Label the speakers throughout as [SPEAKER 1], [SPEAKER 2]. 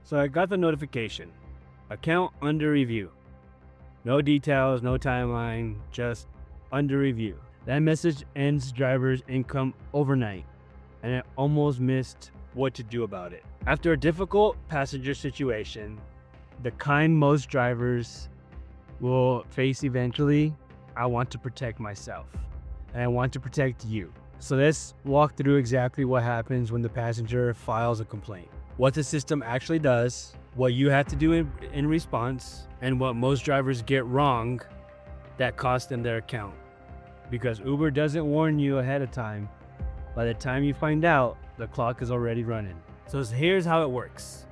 [SPEAKER 1] So I got the notification. Account under review. No details, no timeline, just under review. That message ends driver's income overnight, and I almost missed what to do about it. After a difficult passenger situation, the kind most drivers will face eventually, I want to protect myself, and I want to protect you. So let's walk through exactly what happens when the passenger files a complaint, what the system actually does, what you have to do in response, and what most drivers get wrong that cost them their account. Because Uber doesn't warn you ahead of time. By the time you find out, the clock is already running. So here's how it works.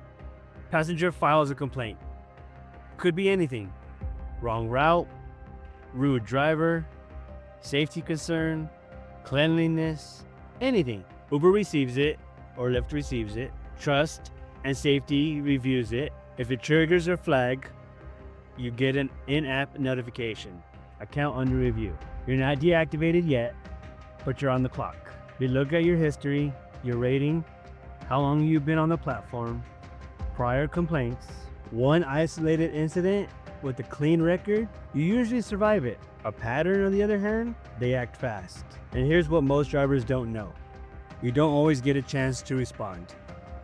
[SPEAKER 1] Passenger files a complaint. Could be anything. Wrong route, rude driver, safety concern, cleanliness, anything. Uber receives it, or Lyft receives it. Trust and safety reviews it. If it triggers a flag, you get an in-app notification. Account under review. You're not deactivated yet, but you're on the clock. They look at your history, your rating, how long you've been on the platform, prior complaints, one isolated incident with a clean record, you usually survive it. A pattern, on the other hand, they act fast. And here's what most drivers don't know. You don't always get a chance to respond.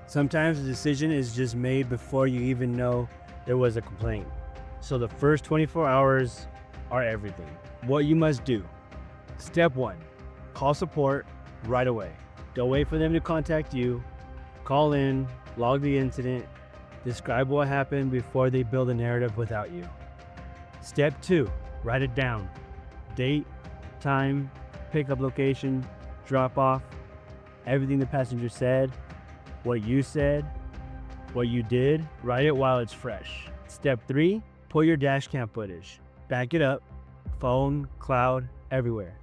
[SPEAKER 1] Sometimes the decision is just made before you even know there was a complaint. So the first 24 hours are everything. What you must do. Step 1, call support right away. Don't wait for them to contact you. Call in, log the incident, describe what happened before they build a narrative without you. Step 2, write it down. Date, time, pickup location, drop off, everything the passenger said, what you said, what you did, write it while it's fresh. Step 3, pull your dash cam footage. Back it up, phone, cloud, everywhere.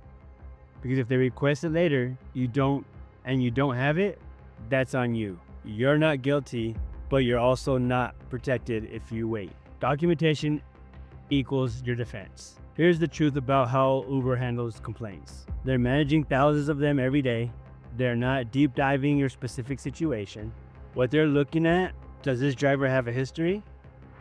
[SPEAKER 1] Because if they request it later, you don't have it, that's on you. You're not guilty, but you're also not protected if you wait. Documentation equals your defense. Here's the truth about how Uber handles complaints. They're managing thousands of them every day. They're not deep diving your specific situation. What they're looking at, does this driver have a history?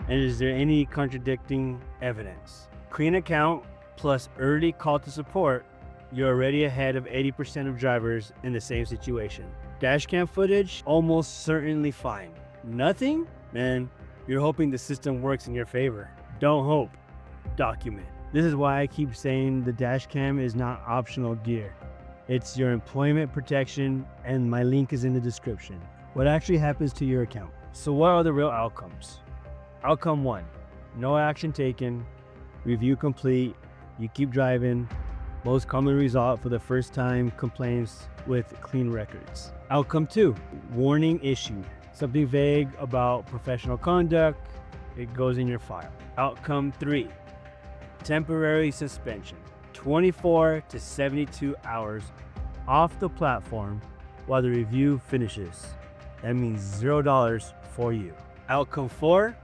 [SPEAKER 1] And is there any contradicting evidence? Clean account plus early call to support, you're already ahead of 80% of drivers in the same situation. Dashcam footage, almost certainly fine. Nothing? Man, you're hoping the system works in your favor. Don't hope, document. This is why I keep saying the dashcam is not optional gear. It's your employment protection, and my link is in the description. What actually happens to your account? So what are the real outcomes? Outcome 1, no action taken, review complete, you keep driving. Most common result for the first time complaints with clean records. Outcome 2, warning issued. Something vague about professional conduct, it goes in your file. Outcome 3, temporary suspension. 24 to 72 hours off the platform while the review finishes. That means $0 for you. Outcome 4,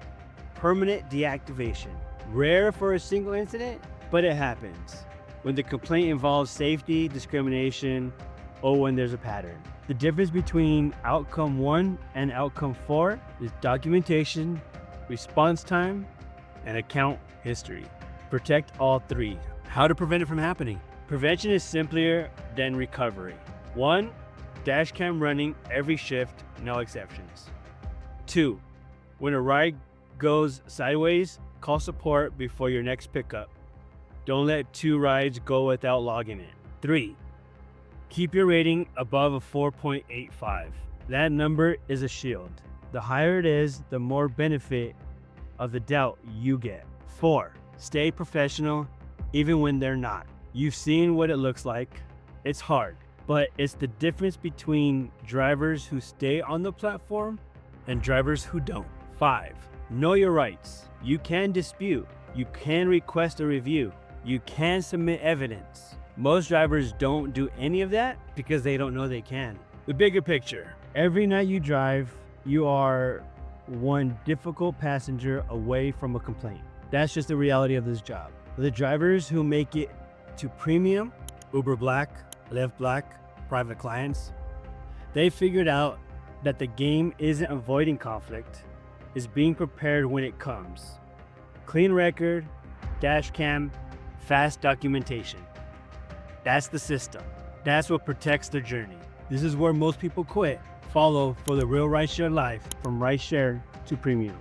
[SPEAKER 1] permanent deactivation. Rare for a single incident, but it happens when the complaint involves safety, discrimination, or when there's a pattern. The difference between outcome 1 and outcome 4 is documentation, response time, and account history. Protect all 3. How to prevent it from happening? Prevention is simpler than recovery. 1, dashcam running every shift, no exceptions. 2, when a ride goes sideways, call support before your next pickup. Don't let 2 rides go without logging it. 3, keep your rating above a 4.85. That number is a shield. The higher it is, the more benefit of the doubt you get. 4, stay professional even when they're not. You've seen what it looks like. It's hard, but it's the difference between drivers who stay on the platform and drivers who don't. 5, know your rights. You can dispute. You can request a review. You can submit evidence. Most drivers don't do any of that because they don't know they can. The bigger picture. Every night you drive, you are one difficult passenger away from a complaint. That's just the reality of this job. The drivers who make it to premium, Uber Black, Lyft Black, private clients, they figured out that the game isn't avoiding conflict, is being prepared when it comes. Clean record, dash cam, fast documentation. That's the system. That's what protects their journey. This is where most people quit. Follow for the real rideshare life, from rideshare to premium.